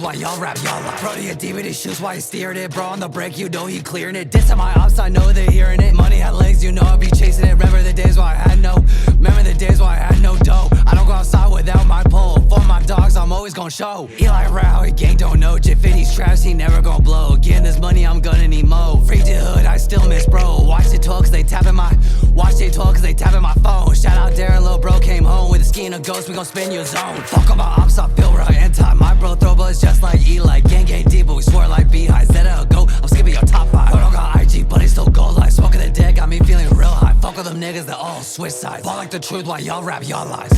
while y'all rap, y'all lie. Bro, your DVD shoots while you steering it. Bro, on the break, you know he clearing it. Dissing my ops, I know they're hearing it. Money had legs, you know I be chasing it. Remember the days when I had no dough. I don't go outside without my pole. For my dogs, I'm always gon' show. Eli Rao, he gang don't know. J50's traps, he never gon' blow. Getting this money, I'm gonna need mo. Free to hood, I still miss bro. Watch they talk cause they tapping my phone. Shout out Darren, lil' bro came home with a ski and a ghost, we gon' spin your zone. Fuck on my ops, I feel real anti. My bro throw bullets just like Eli. Gang deep, but we swear like beehives. Zeta.2, I'm skipping your top 5. I don't got IG, but he still gold like smoking the dead, got me feeling real high. Fuck with them niggas that all switch sides. Ball like the truth while y'all rap, y'all lies.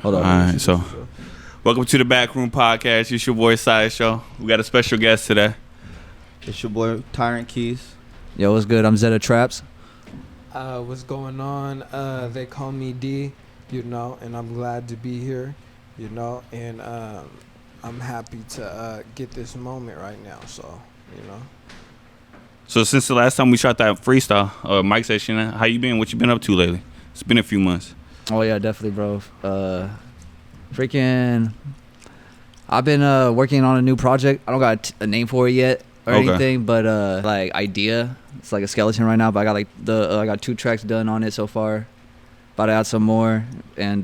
Hold on. All right, so welcome to the Backroom Podcast. It's your boy Sideshow. We got a special guest today. It's your boy Tyrant Keys. Yo, what's good? I'm Zetatraps. What's going on? They call me D, and I'm glad to be here, and I'm happy to get this moment right now, so. So since the last time we shot that freestyle mic session, how you been? What you been up to lately? It's been a few months. Oh yeah, definitely, bro. I've been working on a new project. I don't got a name for it yet or anything, but like idea. It's like a skeleton right now, but I got I got 2 tracks done on it so far. About to add some more and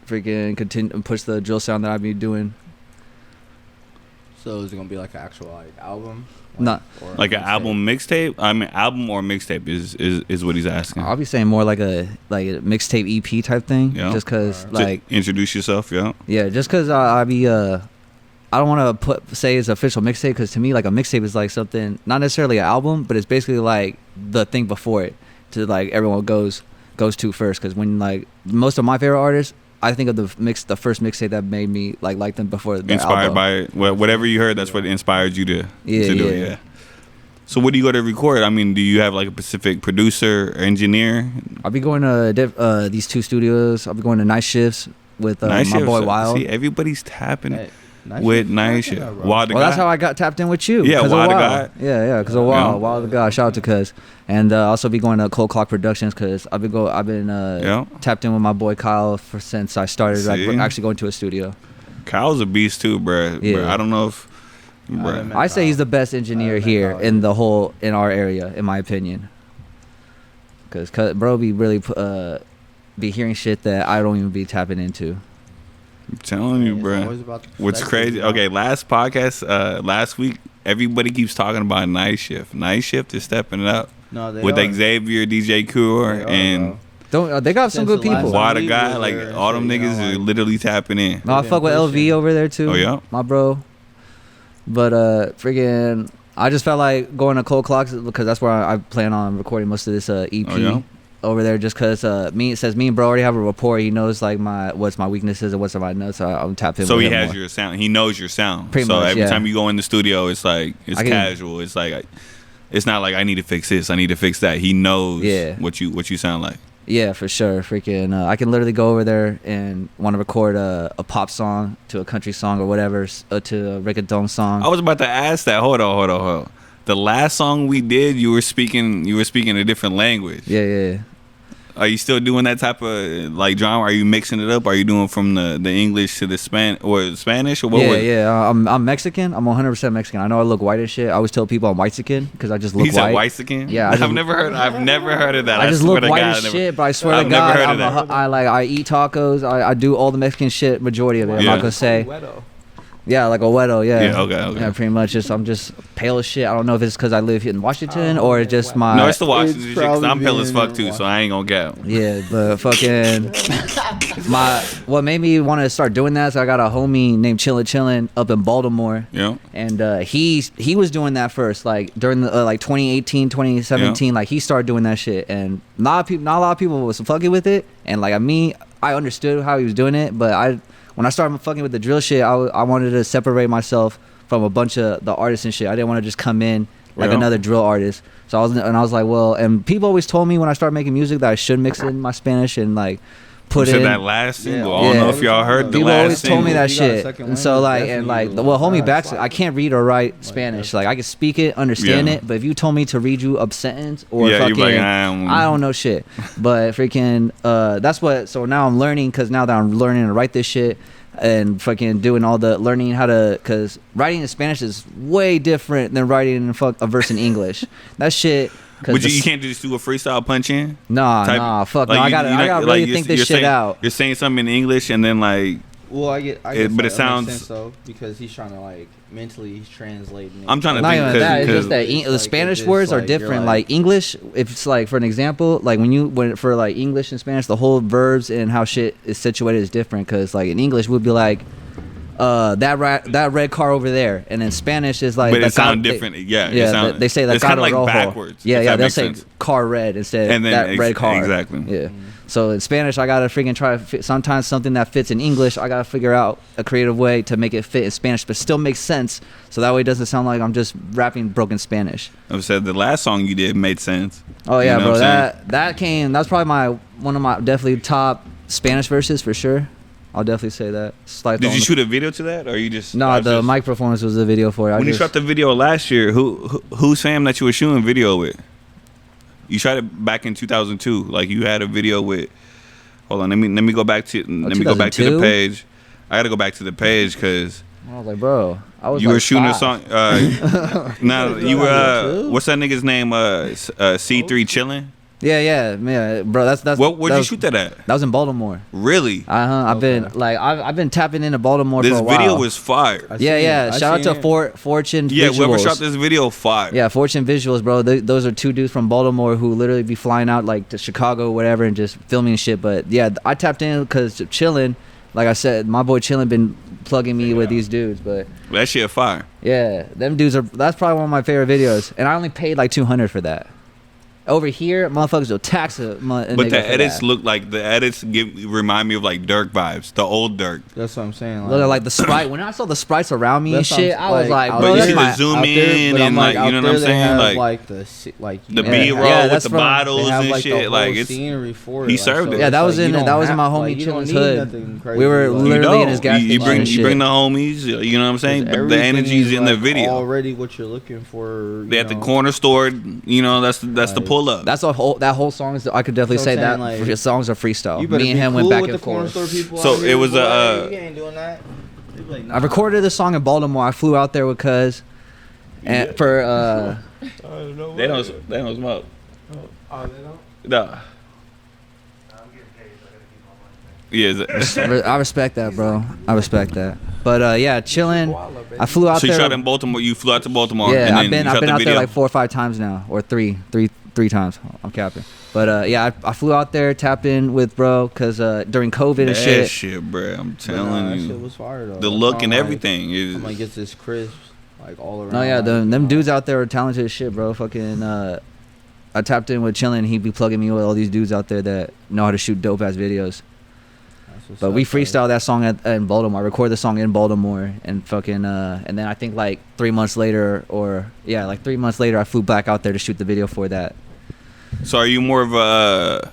continue push the drill sound that I've been doing. So is it gonna be like an actual album? Not like an album mixtape. I mean, album or mixtape is what he's asking. I'll be saying more like a mixtape EP type thing. Yeah. Just cause like introduce yourself. Yeah. Yeah, just cause I don't want to say it's official mixtape, because to me like a mixtape is like something, not necessarily an album, but it's basically like the thing before it, to like everyone goes to first. Because when like most of my favorite artists, I think of the first mixtape that made me like them before the inspired album. by whatever you heard. That's what inspired you to do it. Yeah. So what do you go to record? I mean, do you have like a specific producer or engineer? I'll be going to these 2 studios. I'll be going to Night Shifts with my boy Wild. See, everybody's tapping with Night Shift. Wild the well, guy. that's how I got tapped in with you. Yeah, Wild the guy. Yeah, because of Wild. Wild the guy. Shout out to Cuz. And also be going to Cold Clock Productions, because I've been tapped in with my boy Kyle since I started actually going to a studio. Kyle's a beast too, bro. Yeah. I don't know if. I say he's the best engineer here in our area, in my opinion. Cause bro be really be hearing shit that I don't even be tapping into. I'm telling you, bro. What's crazy? Okay, last podcast, last week, everybody keeps talking about Night Shift. Night Shift is stepping it up with Xavier, DJ Cool, and. They got some good people. Wild the guy, like all them niggas are literally tapping in. No, I fuck with LV over there too. Oh yeah, my bro. But I just felt like going to Cold Clocks because that's where I plan on recording most of this EP over there. Just because me and bro already have a rapport. He knows like what's my weaknesses and what's my nuts. So I'm tapping. So he has your sound. He knows your sound. Pretty much, every time you go in the studio, it's like casual. It's like it's not like I need to fix this. I need to fix that. He knows what you sound like. Yeah, for sure. I can literally go over there and want to record a pop song to a country song or whatever, to a reggaeton song. I was about to ask that. Hold on. The last song we did, you were speaking a different language. Yeah. Are you still doing that type of like genre? Are you mixing it up? Are you doing from the English to the Spanish or what? Yeah. I'm Mexican. I'm 100% Mexican. I know I look white as shit. I always tell people I'm white-sican because I just look white. He's a white-sican? Yeah. I've never heard of that. I just look white as shit, but I swear to God, I eat tacos. I do all the Mexican shit, majority of it. I'm not gonna say. Yeah, like a wedo, yeah. Yeah, okay. Yeah, pretty much. I'm just pale as shit. I don't know if it's because I live here in Washington or just my... No, it's the Washington shit, because I'm pale as fuck too, so I ain't gonna get. Yeah, but fucking... What made me want to start doing that is I got a homie named Chillin' up in Baltimore. Yeah. And he was doing that first, like during the 2018, 2017, like he started doing that shit. And not a lot of people was fucking with it. And like I understood how he was doing it, but when I started fucking with the drill shit, I wanted to separate myself from a bunch of the artists and shit. I didn't want to just come in like another drill artist. So I was like, well, and people always told me when I started making music that I should mix in my Spanish and like put in that last single. I don't Yeah. know if y'all heard the People last always single. told me that You got a shit, second and so language, like, and like, definitely well, homie, fast. I can't read or write Spanish. Like, I can speak it, understand Yeah. it, but if you told me to read you a sentence or Yeah, you'd fucking, be like, I don't know shit. But freaking, that's what. So now I'm learning, because now that I'm learning to write this shit and fucking doing all the learning how to, because writing in Spanish is way different than writing a verse in English. That shit. But you can't just do a freestyle punch in? Nah, fuck Like, no. I gotta really think this shit out. You're saying something in English and then like, Well, I get but like, it that sounds- makes sense, though, because he's trying to like mentally he's translating it. I'm trying to Not think even that. It's because just that it's the like, Spanish it's just words are like, you're different. like- Like English, if it's like for an example, like when for like English and Spanish, the whole verbs and how shit is situated is different. Because like in English, we'd be like, that red car over there, and in Spanish is like. but the it sounds car- different. Yeah, Yeah, it sound, they say that it's kind of like rojo. backwards. Yeah, if yeah, that they'll makes say sense. car red instead And of then that red car. exactly. Yeah. So in Spanish, I gotta freaking try to fit. Sometimes something that fits in English, I gotta figure out a creative way to make it fit in Spanish, but still make sense. So that way, it doesn't sound like I'm just rapping broken Spanish. I said the last song you did made sense. Oh yeah, You know bro. what I'm saying? That's probably one of my definitely top Spanish verses for sure. I'll definitely say that. It's like Did you shoot a video to that, or you just? No, the mic performance was the video for it. When you shot the video last year, who's fam that you were shooting video with? You shot it back in 2002. Like you had a video with. Hold on, let me go back to let me go back to the 2002? page. I gotta go back to the page because I was like, bro, I was. you like were shooting 5. a song. No, you were. What's that nigga's name? C3 chilling. Yeah, bro. That's. Where'd you shoot that at? That was in Baltimore. Really? I've been tapping into Baltimore This for a while. video was fire. Yeah. Shout out to Fortune. Yeah, Visuals. whoever shot this video, fire. Yeah, Fortune Visuals, bro. Those are two dudes from Baltimore who literally be flying out like to Chicago, or whatever, and just filming shit. But yeah, I tapped in because Chillin', like I said, my boy Chillin' been plugging me with these dudes. But That shit fire. yeah, them dudes that's probably one of my favorite videos, and I only paid like $200 for that. Over here, motherfuckers will tax a But nigga the for edits that. look like remind me of like Dirk vibes, the old Dirk. That's what I'm saying. Look at like the sprite. When I saw the sprites around me and That's what I'm shit, I was like, out bro, But you that's see my. the zoom out there, in but I'm and like, you out know what there I'm they saying? have, Like the the Yeah. B-roll Yeah, with that's the from- bottles they have, and like, shit. the Like whole it's scenery for he it. served it. Yeah, that was like, in you that don't was in my have- homie like, you don't Chilling's need hood. nothing crazy, We were like- literally in his gas you station bring and you bring shit. the homies. You know what I'm saying? The Everything energy's is, in the like, video. already what you're looking for. They you at the know. corner store. You know that's the Like, pull up. That's that whole song is. I could definitely That's what say I'm that saying, like, songs are freestyle. You better Me and be him cool went back with and the corner forth. store people So out it here, was boy. You ain't doing that. They be like, I recorded the song in Baltimore. I flew out there because, and for They don't smoke. Oh, they don't? No. Yeah. I respect that, bro. I respect that. But yeah, chilling. I flew out So you there. shot in Baltimore. You flew out to Baltimore. Yeah, and I've then you been shot the out there video. like 4 or 5 times now, or three times. I'm capping. But yeah, I flew out there, tapped in with bro, cause during COVID and That shit. bro. I'm that telling shit you, was fire though. the look and I'm everything is. I'm like, gets this crisp, like all around. No, yeah, like, them dudes out there are talented as shit, bro. Fucking, I tapped in with Chillin'. He'd be plugging me with all these dudes out there that know how to shoot dope ass videos. That's what's But we up, like, freestyled that song in Baltimore. I recorded the song in Baltimore, and fucking, and then I think like 3 months later, like 3 months later, I flew back out there to shoot the video for that. So are you more of a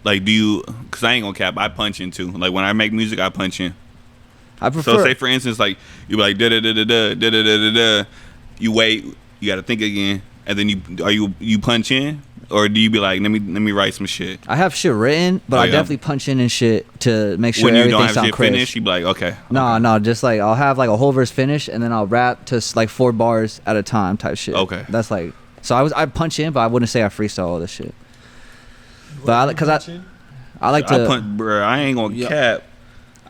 like? Do you? Cause I ain't gonna cap. I punch in too. Like when I make music, I punch in. I prefer. So say for instance, like you be like da da da da da da da da da. You wait. You gotta think again, and then you punch in, or do you be like let me write some shit? I have shit written, but Oh, I yeah. definitely punch in and shit to make sure When you everything don't have sounds shit crisp. finished, you be like okay. No, just like I'll have like a whole verse finished, and then I'll rap to like 4 bars at a time type shit. Okay. That's like so I punch in, but I wouldn't say I freestyle all this shit. But I like to. Bro, I ain't gonna cap.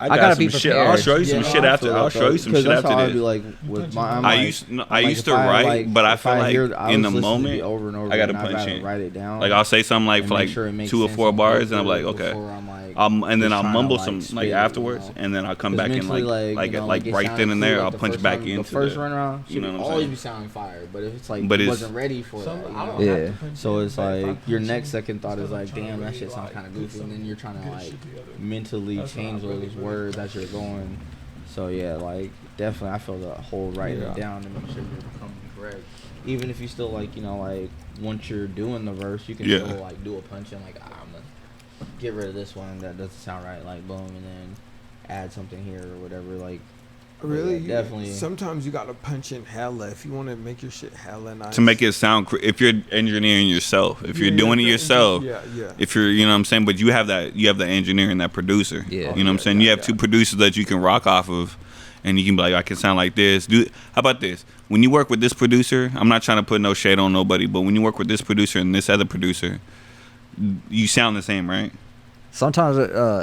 I gotta got be some shit. prepared. I'll show you some Yeah, shit I after. feel I'll that, show though, you some 'cause shit that's how after I'd be this. like with my. I'm I like- used I'm I like, used if to write, but I if feel like hear- in was the listening to moment it over and over I gotta again, punch gotta in. write it down. Like I'll say something like and for make like sure it makes 2 or sense 4 and bars, and I'm go like through okay. before I'm like, And then just I'll trying to, mumble like, some spit like it, afterwards, you know? and then I'll come 'Cause back and mentally, like you know, like it right sounded then and cool, there, like, I'll the punch first back time- into the first the. run around. You know what I'm always saying? be sounding fire, but if it's like But you it's- wasn't ready for that, you know? Yeah. So it's like your next second thought is like, damn, that shit sounds kind of goofy, and then you're trying to like mentally change those words as you're going. So yeah, like definitely, I feel the whole writing it down to make sure you're becoming correct. Even if you still like, you know, like once you're doing the verse, you can Yeah. still like do a punch in like I'm get rid of this one that doesn't sound right, like boom, and then add something here or whatever, like. Really, yeah, definitely. Sometimes you gotta punch in hella if you want to make your shit hella nice. To make it sound, if you're engineering yourself, if you're doing it yourself, if you're, you know what I'm saying, but you have that engineer and that producer. Yeah. You know what I'm saying? You have two producers that you can rock off of, and you can be like, I can sound like this. How about this? When you work with this producer, I'm not trying to put no shade on nobody, but when you work with this producer and this other producer, you sound the same, right? Sometimes,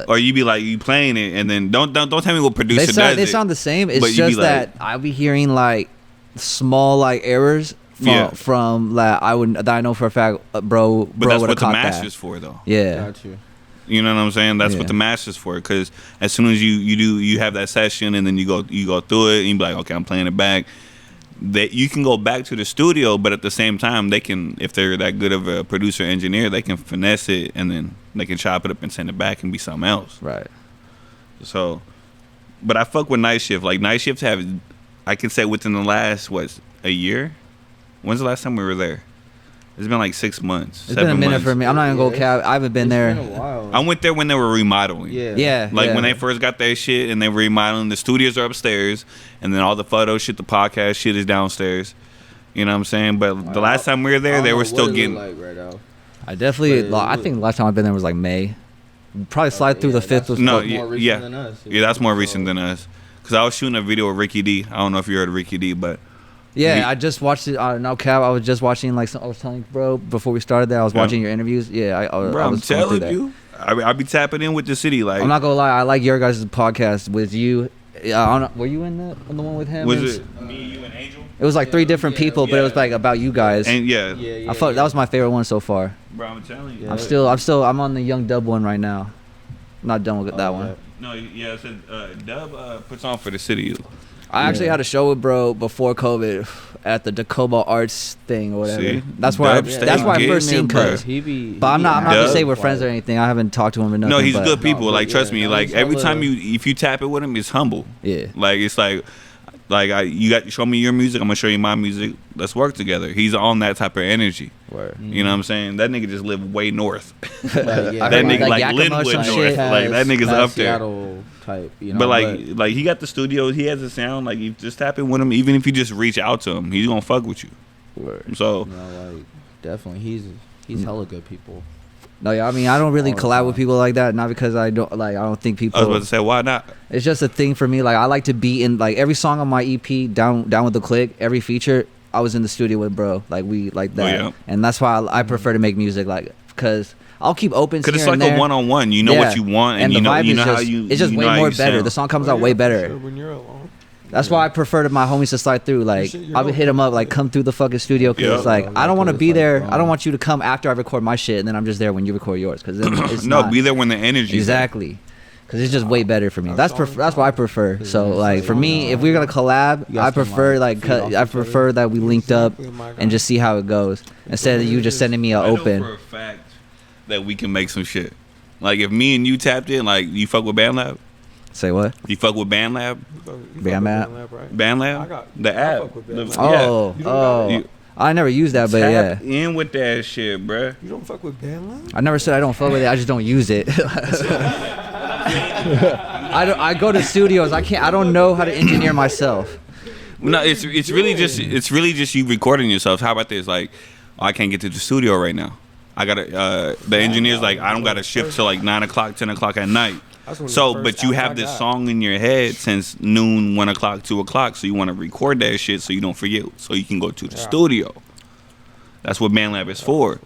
or you be like, you playing it, and then don't tell me what producer does they it. sound the same. It's just that I'll be hearing small errors from that I know for a fact, bro. But that's what the master's for, though. Yeah. Got you. You know what I'm saying? That's what the master's for. Because as soon as you have that session, and then you go through it, and you be like, okay, I'm playing it back. That you can go back to the studio, but at the same time, they can, if they're that good of a producer engineer, they can finesse it, and then they can chop it up and send it back and be something else. Right. So, but I fuck with Night Shift. Like Night Shift I can say within the last a year. When's the last time we were there? It's been like 6 months. It's been a minute for me. I'm not gonna go cap. I haven't been there. Been a while. I went there when they were remodeling. Yeah. When they first got that shit and they were remodeling, the studios are upstairs, and then all the photo shit, the podcast shit is downstairs. You know what I'm saying? But the last time we were there, they were still getting. Like right now. I definitely. I think the last time I've been there was like May. Probably slide through the 5th. Was more recent than us. Yeah, that's more recent than us. Cause I was shooting a video with Ricky D. I don't know if you heard of Ricky D, but. Yeah, I just watched it. No cap. I was just watching I was telling you, bro, before we started that I was watching your interviews. Yeah, I was I'm telling you, I be tapping in with the city. Like, I'm not gonna lie, I like your guys' podcast with you. I don't know, were you in the one with him? Was it me, you, and Angel? It was like 3 different people, but it was like about you guys. And I thought that was my favorite one so far. Bro, I'm telling you. I'm on the Young Dub one right now. I'm not done with that one. No, I said Dub puts on for the city. I actually had a show with bro before COVID at the Dacoba Arts thing or whatever. See? That's where I first seen Cuz. But I'm not gonna say we're friends or anything. I haven't talked to him or nothing. No, he's good people. Like, trust me. Like, every time if you tap it with him, it's humble. Yeah. Like, it's like you got to show me your music. I'm gonna show you my music. Let's work together. He's on that type of energy. Word. You know what I'm saying? That nigga just live way north. That nigga like Linwood North. Like, that nigga's up there. Seattle type, you know, but like he got the studio. He has a sound. Like, you just tap in with him. Even if you just reach out to him, he's gonna fuck with you. Word. So, definitely, he's hella good people. No, yeah, I mean, I don't really collab with people like that. Not because I don't think people. I was about to say, why not? It's just a thing for me. Like, I like to be in every song on my EP, down with the click, every feature. I was in the studio with bro, we like that, and that's why I prefer to make music because I'll keep open. Because it's like a one-on-one. You know what you want, and the vibe you know is how you. It's just way more better. The song comes out way better. Sure, when you're alone. That's why I prefer to my homies to slide through. Like, I would hit them up, come through the fucking studio, because I don't want to be there. I don't want you to come after I record my shit, and then I'm just there when you record yours. Because it's be there when the energy. Exactly. Because it's just way better for me. That's what I prefer. So for me, if we're gonna collab, I prefer that we linked up and just see how it goes instead of you just sending me an open. I know for a fact that we can make some shit. Like, if me and you tapped in, you fuck with BandLab. Say what? You fuck with BandLab? BandLab? Right? BandLab? The app. I never used that, but tap in with that shit, bruh. You don't fuck with BandLab? I never said I don't fuck with it. I just don't use it. I go to studios. I don't know how to engineer myself. No, it's really just you recording yourself. How about this? I can't get to the studio right now. I gotta. The engineer's I don't gotta shift till 9 o'clock, 10 o'clock at night. So, but you have this song in your head since noon, 1 o'clock, 2 o'clock. So you want to record that shit so you don't forget. So you can go to the studio. That's what BandLab is for.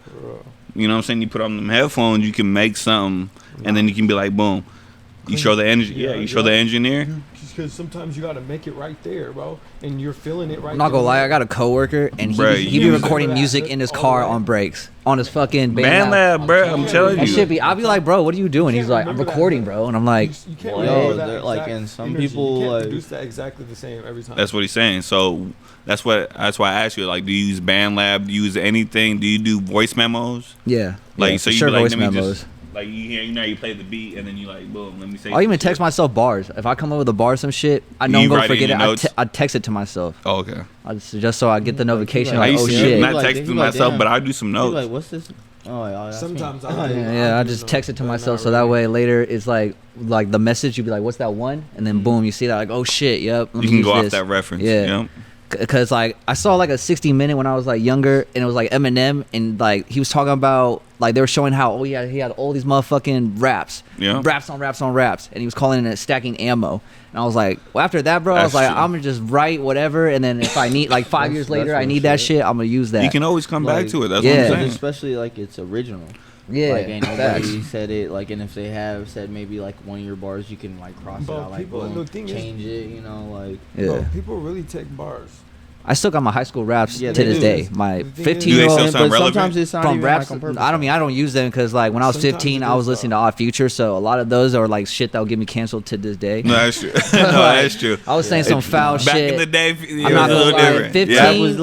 You know what I'm saying? You put on them headphones, you can make something, and then you can be like, boom. You show the you show the engineer. Because sometimes you gotta make it right there, bro, and you're feeling it right. I'm not gonna lie, I got a coworker, and he be recording music in his car on breaks, on his fucking BandLab, bro. I'm telling you. I'll be like, bro, what are you doing? He's like, I'm recording, bro, and I'm like, you can't remember that and some energy. people you can't produce that exactly the same every time. That's what he's saying. So that's why I asked you, do you use BandLab? Do you use anything? Do you do voice memos? Yeah. So you voice memos. You play the beat and then you boom, let me say. I'll even text myself bars. If I come up with a bar or some shit, I know I'm gonna forget it. I text it to myself. Oh, okay. Just so I get the notification. I used to shit. not texting myself, but I do some notes. What's this? Oh, yeah, Sometimes I just text it to myself so that way later it's like the message you'd be like, what's that one? And then boom, you see that like, oh shit, yep. You can go off that reference. Yeah. Because like I saw like a 60-minute when I was like younger, and it was like Eminem, and like he was talking about like they were showing how he had all these motherfucking raps, raps on raps on raps, and he was calling it stacking ammo. And I was like, well, after that, bro, I was like, I'm gonna just write whatever, and then if I need like 5 years later, I need that shit, I'm gonna use that. You can always come back to it. That's what I'm saying. Especially like it's original. Yeah, like ain't nobody said it. Like, and if they have said maybe like one of your bars, you can like cross it out, like boom, change it. You know, like bro, people really take bars. I still got my high school raps to this day. My but 15-year-old, sometimes it's not from even raps. like on purpose. I don't use them because like when I was 15, I was listening to Odd Future, so a lot of those are like shit that will get me canceled to this day. No, that's true. That's true. I was saying some foul shit. Back in the day, I'm not gonna lie. 15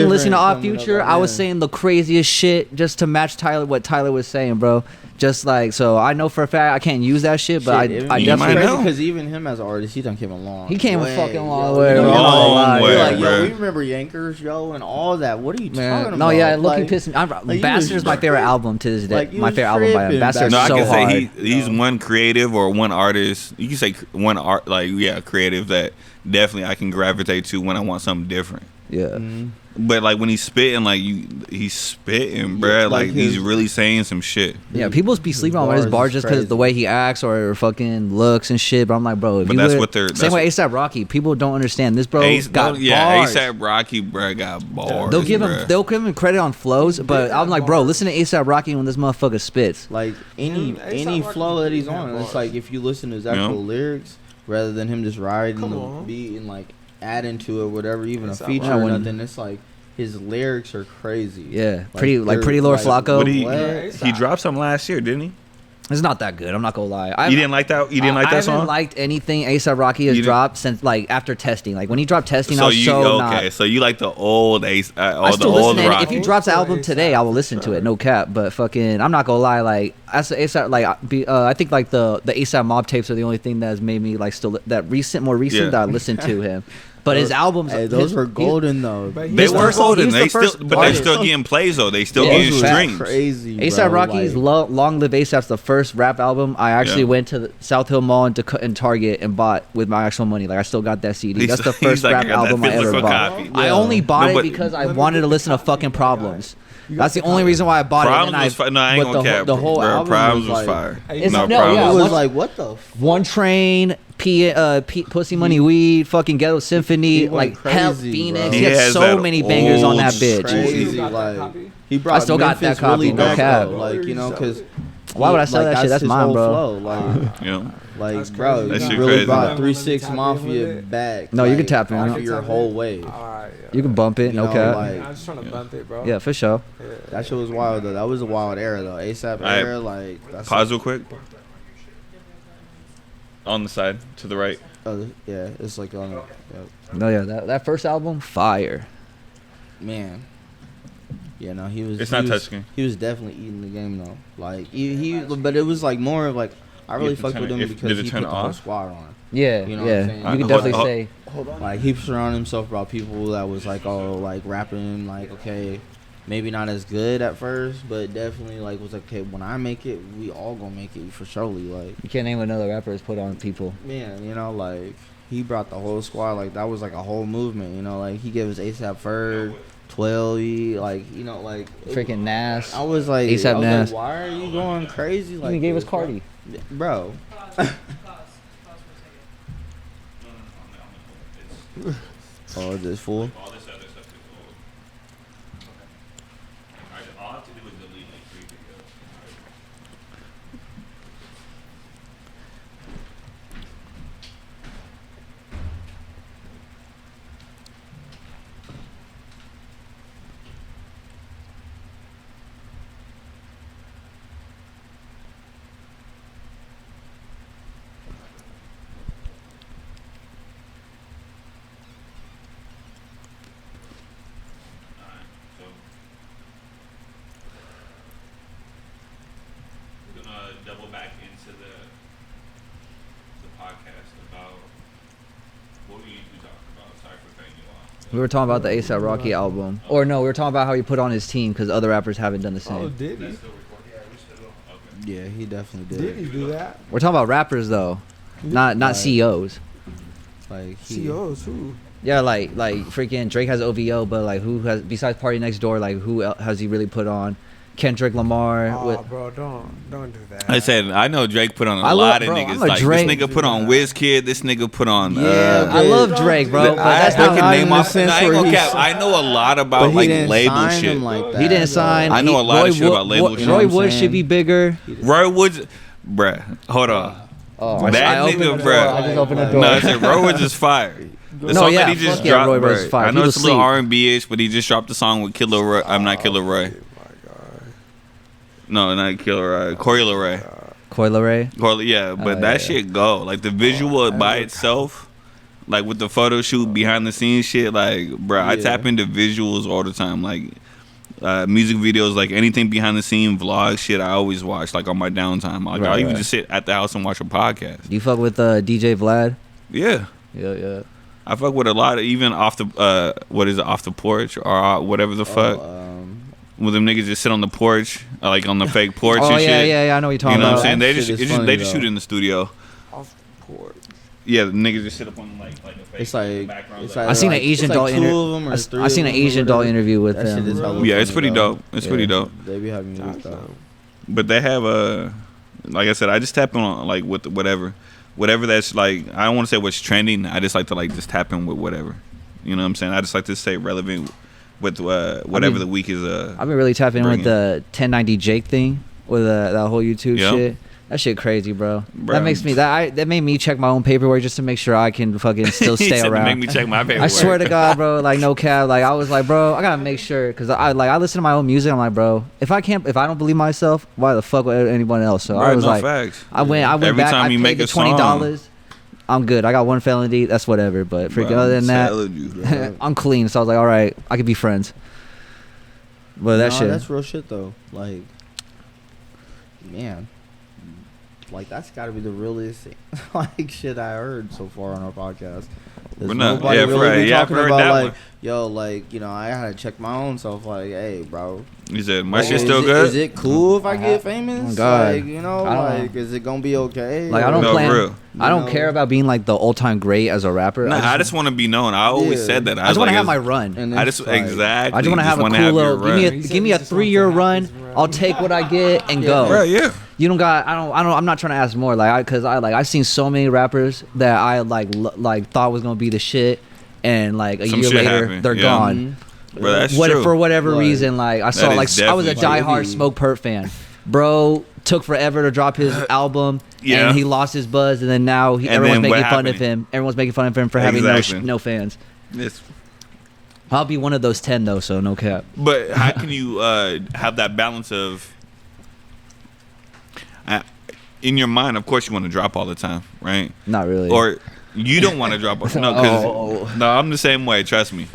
listening to Odd different, Future, I was saying the craziest shit just to match what Tyler was saying, bro. Just like, so I know for a fact I can't use that shit, but I definitely know. Because even him as an artist, he done came a long way. He came a fucking long yo, way. Long way, like, bro. yo, we remember Yankers, yo, and all that. What are you talking about? No, yeah, Looking like, Pissed. Bastard's my favorite album to this day. Like, my favorite album by him. Bastard's No, I so can hard. say he's one creative or one artist. You can say one art, like creative that definitely I can gravitate to when I want something different. Yeah. Mm-hmm. But like when he's spitting, like he's spitting, bruh. Yeah, like he's really saying some shit. Yeah, people be sleeping on his bars just because of the way he acts or fucking looks and shit. But I'm like, bro, if But you that's would, what they're same way ASAP Rocky. People don't understand this, bro. Got bars. ASAP Rocky, bruh, got bars. They'll give him credit on flows, but I'm like, bro, listen to ASAP Rocky when this motherfucker spits. Like any flow that he's on, it's like if you listen to his actual lyrics rather than him just riding the beat and like adding to it, whatever, even a feature or nothing. It's like his lyrics are crazy. Yeah, Pretty Lord Flacco. He dropped something last year, didn't he? It's not that good. I'm not gonna lie. You didn't like that? You didn't like that song? I haven't liked anything A$AP Rocky has dropped since like after Testing. Like when he dropped Testing, I was not. So you like the old Ace? I still listen to it. If he drops an album today, I will listen to it. No cap. But fucking, I'm not gonna lie. Like as A$AP, like I think like the A$AP Mob tapes are the only thing that has made me like still more recent that I listened to him. But his albums, those were golden though. They were golden. They're still getting plays though. They still getting streams. Crazy. A$AP Rocky's Long Live A$AP's the first rap album I actually went to the South Hill Mall and Target and bought with my actual money. Like I still got that CD. That's the first rap album I ever bought. I only bought it because I wanted to listen to fucking Problems. That's the only reason why I bought it. Problems was I ain't gonna cap. The whole album Problems was fire. It was like what the One Train, Pussy Money Weed, fucking Ghetto Symphony, like Hell Phoenix. He had so many bangers on that bitch. Crazy, like he brought. I still got that copy. No cap. Like you know, because why would I sell that shit? That's mine, bro. Like, bro, you really brought 3 6 Mafia back. No, you can tap in. After your whole wave. You can bump it, no cap. I'm just trying to bump it, bro. Yeah, for sure. That shit was wild though. That was a wild era though. A$AP era, like. Pause real quick. On the side to the right. Yeah, it's like on. No, yeah, that first album, fire. Man. Yeah, no, he was. It's not touchscreen. He was definitely eating the game though. Like but it was like more of like I really fucked with him because he put the whole squad on. Yeah, you know what I'm saying? You can definitely say. Like he surrounded himself about people that was like like rapping like okay, maybe not as good at first, but definitely like was like okay when I make it, we all gonna make it for surely. Like you can't name another rapper that's put on people. Man, you know like he brought the whole squad. Like that was like a whole movement. You know like he gave us A$AP Ferg. 12, like you know, like freaking Nas. I was like, A$AP Nas. Like, why are you going crazy? Like, he gave us Cardi, bro. Oh, is this full? All this other stuff is old. All I have to do is delete like 3 videos. Double back into the podcast about what we usually talk about. Sorry for cutting you off. We were talking about the A$AP Rocky album. Or no, we were talking about how he put on his team because other rappers haven't done the same. Oh, did he? Yeah, he definitely did. Did he do that? We're talking about rappers though, not CEOs. Like CEOs who? Yeah, like freaking Drake has OVO, but like who has besides Party Next Door? Like who has he really put on? Kendrick Lamar. Oh, bro, don't do that. I said I know Drake put on a lot of niggas. Like Drake. This nigga put on Wizkid. This nigga put on. I love Drake, bro. But that's I can not name off. I ain't gonna cap. I know a lot about like label shit. Like he didn't sign. I know a lot of shit about label shit. Roy Wood should be bigger. Roy Woods, bruh. Hold on. That nigga, bruh. I just opened the door. No, I said Roy Woods is fire. The song that he just dropped, Roy Woods is fire. I know it's a little R&B-ish, but he just dropped the song with Killer Roy. I'm not Killer Roy. No, not Killer Roy. Corey LeRae. Coy LeRae? Yeah, but that shit go. Like, the visual by itself, like, with the photo shoot, behind-the-scenes shit, like, bro, I tap into visuals all the time. Like, music videos, like, anything behind-the-scene, vlog shit, I always watch, like, on my downtime. Like, I'll even just sit at the house and watch a podcast. Do you fuck with DJ Vlad? Yeah. Yeah. I fuck with a lot of, even off the, off the porch, or whatever the fuck. When them niggas just sit on the porch, like on the fake porch and shit. Yeah, I know what you're talking about. You know what I'm saying? They just funny, shoot in the studio. Off the porch. Yeah, the niggas just sit up on like a fake It's like background. it's like I seen an Asian doll interview. I seen an Asian doll interview with them. Yeah, it's pretty dope. It's pretty dope. They be having new stuff. But they have like I said, I just tap in on like with whatever that's like. I don't want to say what's trending. I just like to like just tap in with whatever. You know what I'm saying? I just like to stay relevant with whatever the week is. I've been really tapping in with the 1090 Jake thing with that whole YouTube shit. That shit crazy, bro. That makes me that made me check my own paperwork just to make sure I can fucking still stay around. Make me check my paperwork. I swear to God, bro. Like no cap. Like I was like, bro, I gotta make sure because I listen to my own music. I'm like, bro, if I don't believe myself, why the fuck would anyone else? So I was like, facts. I went Every back. time I you paid make the a song, $20. I'm good. I got one felony. That's whatever. But freaking other than that, I'm clean. So I was like, all right, I could be friends. But that shit. That's real shit though. Like, man, like that's got to be the realest like shit I heard so far on our podcast. There's nobody really been talking about like, yo, like I gotta check my own self. Like, hey, bro. You said my shit's still good. Is it cool if I get famous? Oh God. Like, like, is it gonna be okay? Like, I don't plan. I don't care about being like the all-time great as a rapper. Nah, I just want to be known. I always said that. I just want to have my run. I just exactly. I just want to have a cool little. Give me a 3-year run. I'll take what I get and go. Right, yeah. You don't got. I'm not trying to ask more. Like, because I've seen so many rappers that I like thought was gonna be the shit, and like a year later they're gone. Bro, that's true. For whatever reason, like I saw, like I was a diehard Smoke Purp fan. Bro took forever to drop his album, and he lost his buzz, and then now everyone's making fun of him. Everyone's making fun of him for having no fans. I'll be one of those 10 though, so no cap. But how can you have that balance of? In your mind, of course, you want to drop all the time, right? Not really. Or you don't want to drop. No, I'm the same way. Trust me.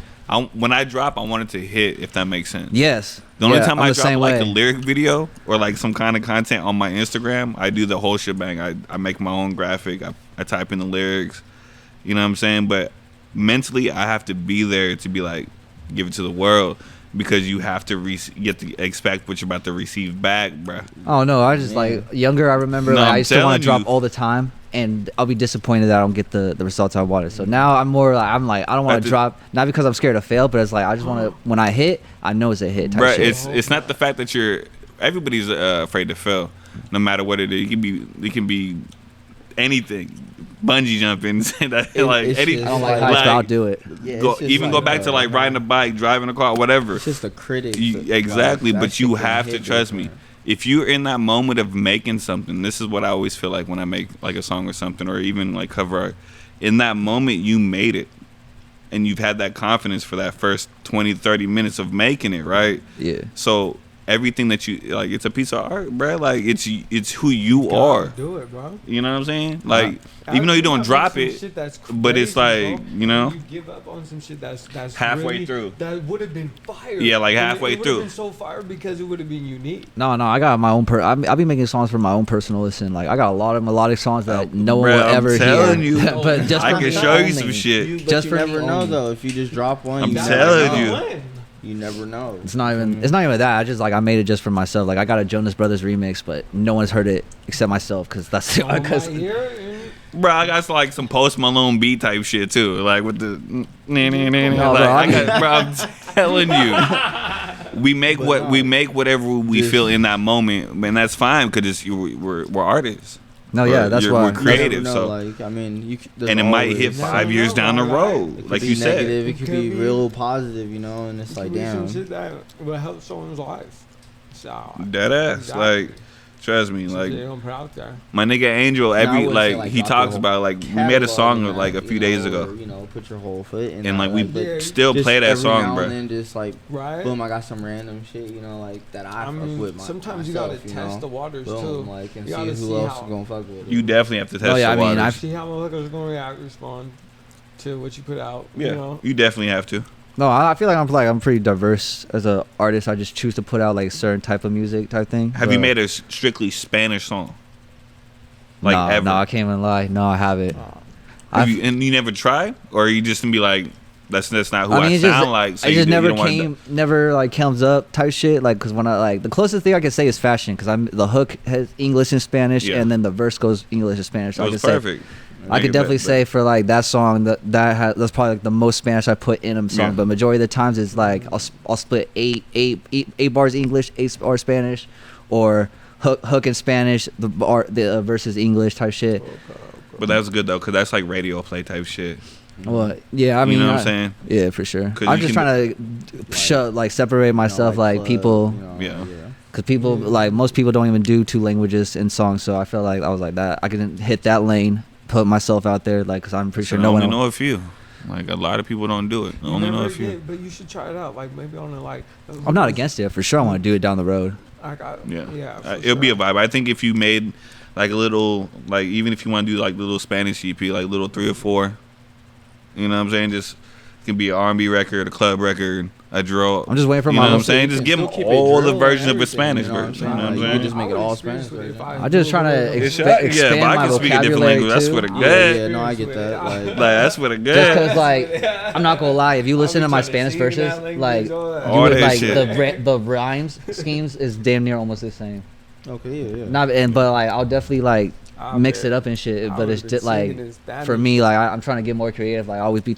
When I drop, I want it to hit. If that makes sense. Yes. The only time I drop like a lyric video or like some kind of content on my Instagram, I do the whole shebang. I make my own graphic. I type in the lyrics. You know what I'm saying? But mentally, I have to be there to be like, give it to the world. Because you have to get to expect what you're about to receive back, bro. Oh no, I just like younger. I remember I used to want to drop all the time, and I'll be disappointed that I don't get the results I wanted. So now I'm more like I don't want to drop, not because I'm scared to fail, but it's like I just want to. When I hit, I know it's a hit. Bro, it's not the fact that everybody's afraid to fail, no matter what it is. It can be anything. Bungee jumping, like anything. I don't like heights, but I'll do it. Yeah, go back to like riding a bike, driving a car, whatever. It's just a critic. Exactly, but you have to trust me. If you're in that moment of making something, this is what I always feel like when I make like a song or something, or even like cover art. In that moment, you made it, and you've had that confidence for that first 20, 30 minutes of making it, right? Yeah. So everything that you like. It's a piece of art, bro. Like it's who you are. Do it, bro. You know what I'm saying? Like even though you don't drop it, but it's like bro. you know. You give up on some shit that's halfway really, through. That would have been fire. Yeah, like halfway it through. It would have been so fire because it would have been unique. No, I got my own. I be making songs for my own personal listen. Like I got a lot of melodic songs that no one will ever telling hear. You, but just I for can me show you only. some shit. Just for you me never know only. though. If you just drop one, I'm you telling never you. know. You never know. It's not even that. I just like I made it just for myself. Like I got a Jonas Brothers remix, but no one's heard it except myself because that's because. Bro, I got like some Post Malone beat type shit too, like with the. No, bro, I'm telling you, we make whatever we feel in that moment, and that's fine because we're artists. No, yeah, that's why we're creative. Know, so, like, I mean, and it might hit 5 years down the road, like you said. It could be real positive, you know, and it's like, damn. Some shit that will help someone's life. So, Dead ass, like. Trust me, like my nigga Angel, he talks about like we made a song like a few days ago. You know, put your whole foot in. And like we still play that song, bro. And then just like boom, I got some random shit, you know, like that I fuck with. Sometimes you gotta test the waters too, like and see who else is gonna fuck with it. You definitely have to test the waters. I mean, see how motherfuckers gonna respond to what you put out. Yeah, you definitely have to. No, I feel like I'm pretty diverse as an artist. I just choose to put out like certain type of music type thing. Have you made a strictly Spanish song? Like ever? No, I can't even lie. No, I haven't. And you never try, or you just be like, that's not who I sound like. So I just never like comes up type shit. Like, cause when I like the closest thing I can say is fashion, cause the hook has English and Spanish, and then the verse goes English and Spanish. So that was perfect. I could definitely say for like that song that's probably like the most Spanish I put in a song, but majority of the times it's like I'll split eight bars English, 8 bars Spanish, or hook in Spanish, the versus English type shit. But that's good though, cause that's like radio play type shit. Well, yeah, I mean, you know what I'm saying? Yeah, for sure. I'm just trying to separate myself, like people. Yeah. Because people like most people don't even do 2 languages in songs, so I felt like I was like that. I couldn't hit that lane. Put myself out there, like, because I'm pretty sure no one. I only know a few. Like a lot of people don't do it. I only know a few. But you should try it out. Like maybe on like. I'm not against it for sure. I want to do it down the road. It'll be a vibe. I think if you made like a little, like even if you want to do like little Spanish EP, like little 3 or 4, you know what I'm saying? Just it can be an R&B record, a club record, a drill. I'm just waiting for you know what I'm saying? Just give them all the versions of a Spanish version. You know what I'm saying? You just make it all Spanish. I'm just trying to expand my vocabulary too. That's what it good. Yeah, no, I get that. Like that's what it good. Just because, like, I'm not gonna lie. If you listen to my Spanish verses, like, you would like the rhymes schemes is damn near almost the same. Okay, yeah. But like, I'll definitely like mix it up and shit. But it's just like for me, like I'm trying to get more creative. Like I always be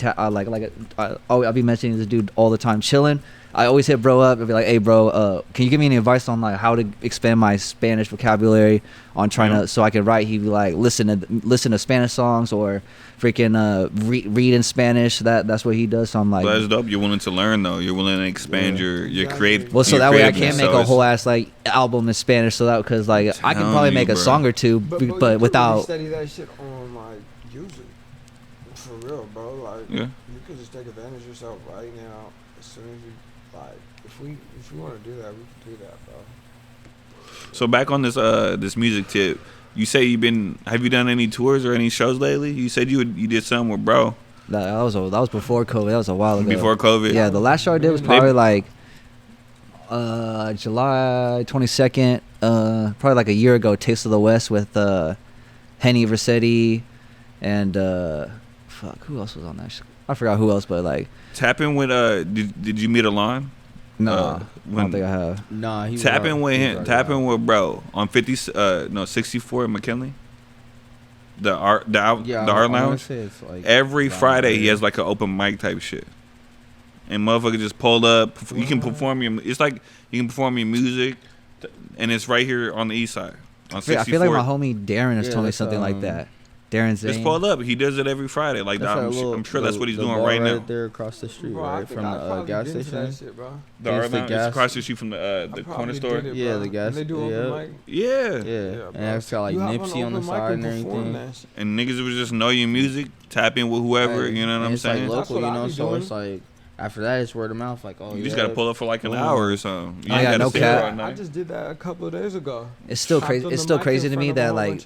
I'll be mentioning this dude all the time, chilling. I always hit bro up and be like, hey bro, can you give me any advice on like how to expand my Spanish vocabulary on trying to so I can write? He'd be like, listen to Spanish songs or freaking read in Spanish. That's what he does. So I'm like, but that's dope. You're willing to learn though. You're willing to expand your creative. Well, so that way I can't make a whole ass like album in Spanish. So that because like I can probably make a song or two, but without really study that shit on like YouTube for real, bro. Like you could just take advantage of yourself right now as soon as you. Like, if we want to do that, we can do that, bro. So back on this music tip, you say have you done any tours or any shows lately? You said you did some with bro. That was before COVID. That was a while ago. Before COVID. Yeah, the last show I did was probably like July 22nd. Probably like a year ago. Taste of the West with Henny Versetti and who else was on that show? I forgot who else, but like tapping with did you meet Alon? No, I don't think I have. Nah, he tapping with him, tapping with bro on 64 McKinley. The art lounge. Like every Friday he has like an open mic type shit, and motherfucker just pulled up. You can perform your. It's like you can perform your music, and it's right here on the east side. On 64. I feel like my homie Darren has told me something like that. Darren Zane. Just pulled up. He does it every Friday. Like I'm sure that's what he's doing right now. Right there across the street, right from the gas station. Shit, bro. The art lounge is across the street from the corner store. Yeah, the gas. They do open mic. Yeah. And it's got like Nipsey on the side and everything. And niggas would just know your music, tap in with whoever. You know what I'm saying? It's like local, you know. So it's like After that, it's word of mouth. Like, oh, you just gotta pull up for like an hour or something. You I got no cap. I just did that a couple of days ago. It's still crazy. It's still crazy to me that like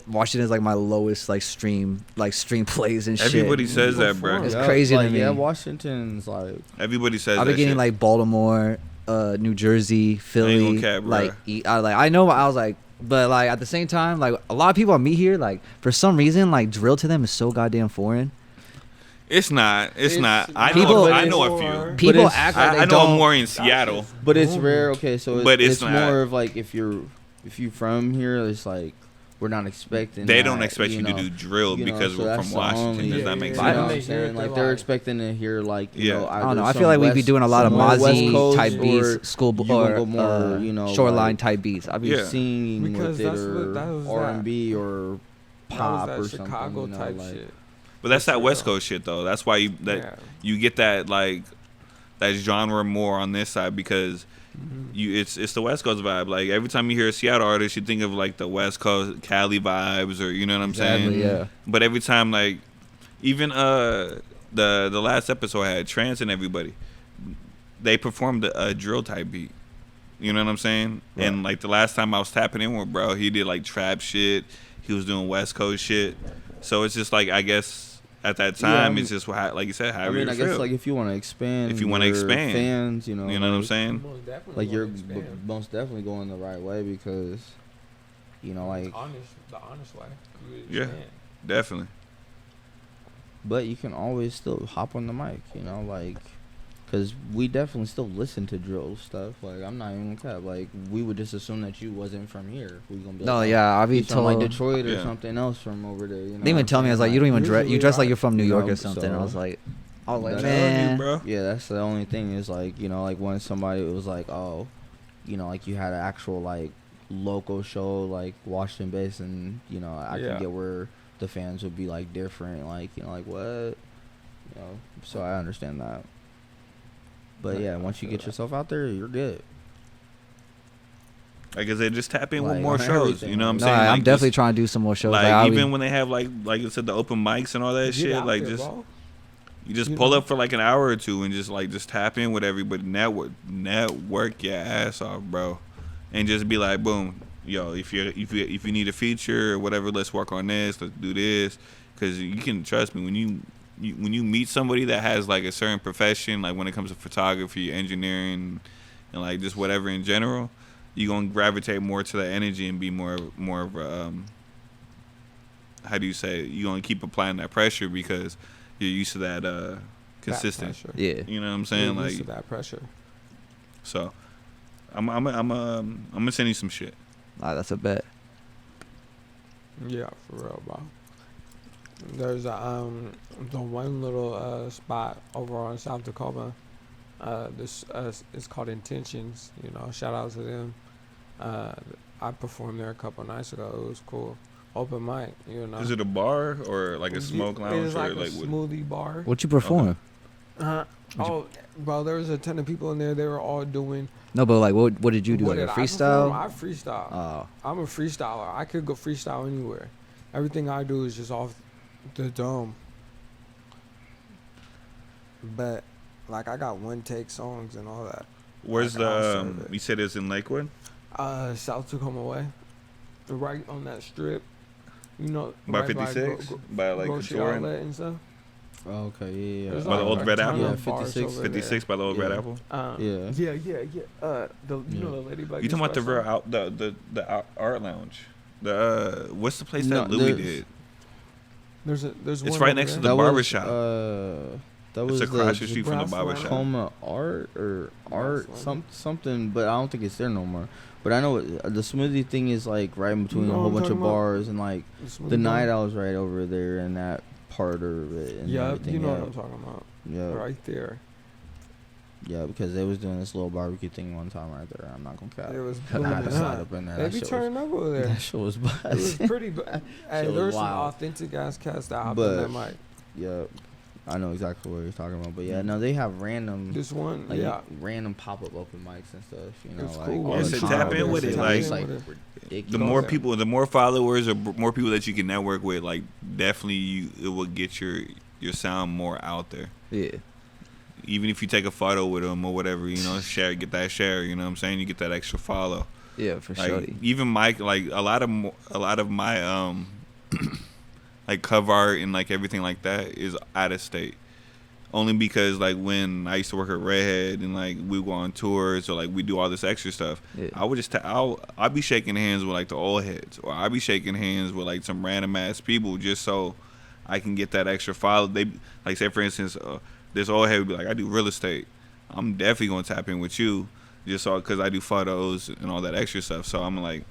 Washington is like my lowest like stream plays and shit. Everybody says that, bro. It's crazy like, to me. Yeah, Washington's like. Everybody says I've that. been getting shit. like Baltimore, New Jersey, Philly. Cap, like I know I was like, but like at the same time, like a lot of people I meet here, like for some reason, like drill to them is so goddamn foreign. It's not. I know a few. People act like they I know don't. more in Seattle. But it's rare. Okay, so But it's not. more of like if you from here, it's like we're not expecting. They that, don't expect you to do drill because so we're that's from the Washington. only- Does that make You know what sense? I'm saying? Like they're expecting to hear like you know. I don't know. I either feel like some we'd be doing a lot of some West Mozzie Coast type beats, or school you gonna go more, or you know, shoreline like, type beats. I'd be Yeah. singing Because with it that's what- that or was R&B or pop that or was that something. Chicago you know, type like, shit. But that's that For West real. Coast shit though. That's why you get that like that genre more on this side because it's the West Coast vibe. Like every time you hear a Seattle artist, you think of like the West Coast Cali vibes or you know what I'm saying? Yeah. But every time like even the last episode I had Trance and everybody, they performed a drill type beat. You know what I'm saying? Right. And like the last time I was tapping in with bro, he did like trap shit. He was doing West Coast shit. So it's just like I guess at that time it's just like you said, how you I guess feel. like if you want to expand, fans, you know what I'm saying? Like you're most definitely going the right way because, you know, like the honest way. Yeah, definitely. But you can always still hop on the mic, you know, like. Cause we definitely still listen to drill stuff. Like I'm not even gonna cap. Like we would just assume that you wasn't from here. We gonna be No, like, yeah, I'll be from like told. Detroit or something else from over there. You know They even tell me I was like, you don't even dress. You dress like you're from New you York know, or something. so I was like, that's man, bro. Yeah, that's the only thing is like you know like when somebody was like oh, you know like you had an actual like local show like Washington based and you know I can get where the fans would be like different like you know like what, you know so I understand that. But yeah, once you get yourself out there, you're good. Like I said, just tap in with Like, more on shows. everything. You know what I'm no, saying? I'm Like, definitely just, trying to do some more shows. Like even when they have like you said the open mics and all that shit, like there, just bro. you just pull up for like an hour or two and just tap in with everybody, network your ass off, bro, and just be like, boom, yo, if you need a feature or whatever, let's work on this, let's do this, because you can trust me when you meet somebody that has like a certain profession, like when it comes to photography, engineering, and like just whatever in general, you're gonna gravitate more to that energy and be more of a, how do you say it? You're gonna keep applying that pressure because you're used to that consistent. Yeah, you know what I'm saying? You're like used to that pressure. So, I'm gonna send you some shit. That's a bet. Yeah, for real, bro. There's the one little spot over on South Tacoma. This it's called Intentions. You know, shout out to them. I performed there a couple nights ago. It was cool. Open mic, you know. Is it a bar or like a smoke lounge It's or like a smoothie bar. What you perform? Bro, there was a ton of people in there. They were all doing. No, but like, what did you do? Like a freestyle? I freestyle. Oh. I'm a freestyler. I could go freestyle anywhere. Everything I do is just off the dome. But like, I got one take songs and all that. Where's like, you said it's in Lakewood? South Tacoma way, right on that strip. You know, by right 56, by like grocery Couture outlet and stuff. Oh, okay, yeah. There's by the old Red Apple. Yeah, bars 56. over 56 by the old Red Yeah. Apple. Yeah. Yeah. You know the Lady Bug. You talking about the Espresso? real the art lounge? The what's the place that No, Louis did? There's It's one right over next to there. the barbershop. That It's was across the the street from the brass barbershop. Tacoma Art or Art something, but I don't think it's there no more. But I know the smoothie thing is like right in between You know a what whole I'm bunch of talking about? bars and like Smoothie the night bar? I was right over there in that part of it. And Yeah, everything. you know yeah. what I'm talking about. Yeah, Right there. yeah, because they was doing this little barbecue thing one time right there. I'm not gonna cap. It was I had to booming slide hot. up in there. They That be shit turning up over there. That shit was It was buzzing. pretty. Hey, Shit there was were some wild. authentic ass cats that hopped But- on that mic. Yeah, I know exactly what you're talking about. But yeah, no, they have random. This one, Like yeah. random pop-up open mics and stuff, you know, It's like cool. all Yeah, the so time. tap in with it, It's like, ridiculous. The more people, the more followers, or more people that you can network with, like definitely it will get your sound more out there. Yeah. even if you take a photo with them or whatever, you know, get that share. You know what I'm saying? You get that extra follow. Yeah, for like, sure. Even Mike, like a lot of my like cover art and like everything like that is out of state. Only because like when I used to work at Redhead and like we go on tours or like we do all this extra stuff, I would just I'll be shaking hands with like the old heads, or I'll be shaking hands with like some random ass people just so I can get that extra follow. They like say for instance, this old head would be like, I do real estate. I'm definitely gonna tap in with you just so because I do photos and all that extra stuff. So I'm like,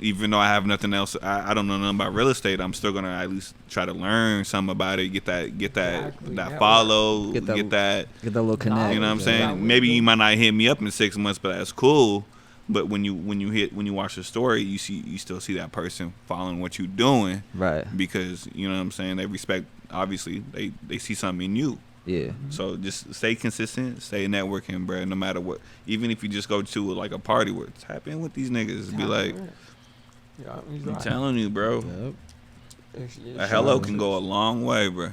even though I have nothing else, I don't know nothing about real estate, I'm still gonna at least try to learn something about it, get that follow, get that little connect. You know what I'm saying? Maybe you might not hit me up in 6 months, but that's cool. But when you watch the story, you still see that person following what you're doing, right? Because you know what I'm saying, they respect. Obviously, they see something in you. Yeah. So just stay consistent, stay networking, bro. No matter what, even if you just go to like a party where tap in with these niggas, be like. Yeah, I'm telling you, bro. Yep. A hello can go a long way, bro.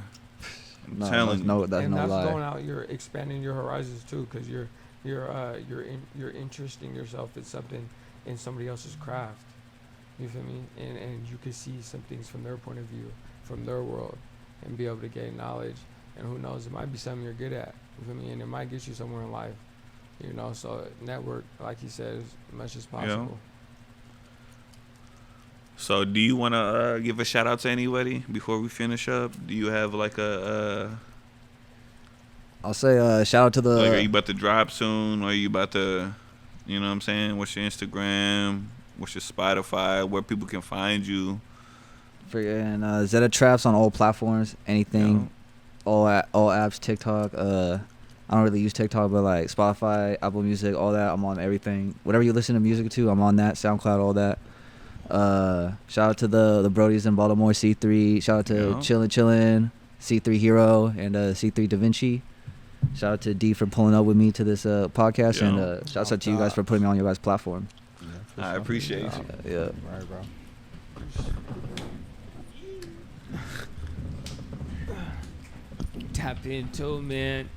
I'm telling you. That's lie. going out. You're expanding your horizons too, because you're interesting yourself in something in somebody else's craft. You feel me? And you can see some things from their point of view, from their world, and be able to gain knowledge. And who knows, it might be something you're good at. You feel me? And it might get you somewhere in life. You know, so network, like he said, as much as possible. Yeah. So, do you want to give a shout out to anybody before we finish up? Do you have like I'll say shout out to the. Like, are you about to drop soon? Or are you about to, you know what I'm saying? What's your Instagram? What's your Spotify? Where people can find you? Freaking Zetatraps on all platforms. Anything, all apps, TikTok. I don't really use TikTok, but like Spotify, Apple Music, all that. I'm on everything. Whatever you listen to music to, I'm on that. SoundCloud, all that. Shout out to the Brodies in Baltimore, C3. Shout out to Chillin', C3 Hero, and C3 Da Vinci. Shout out to D for pulling up with me to this podcast, and shout out to you guys for putting me on your guys' platform. Yeah, I appreciate you. Yeah. Right, bro. Tap into, man.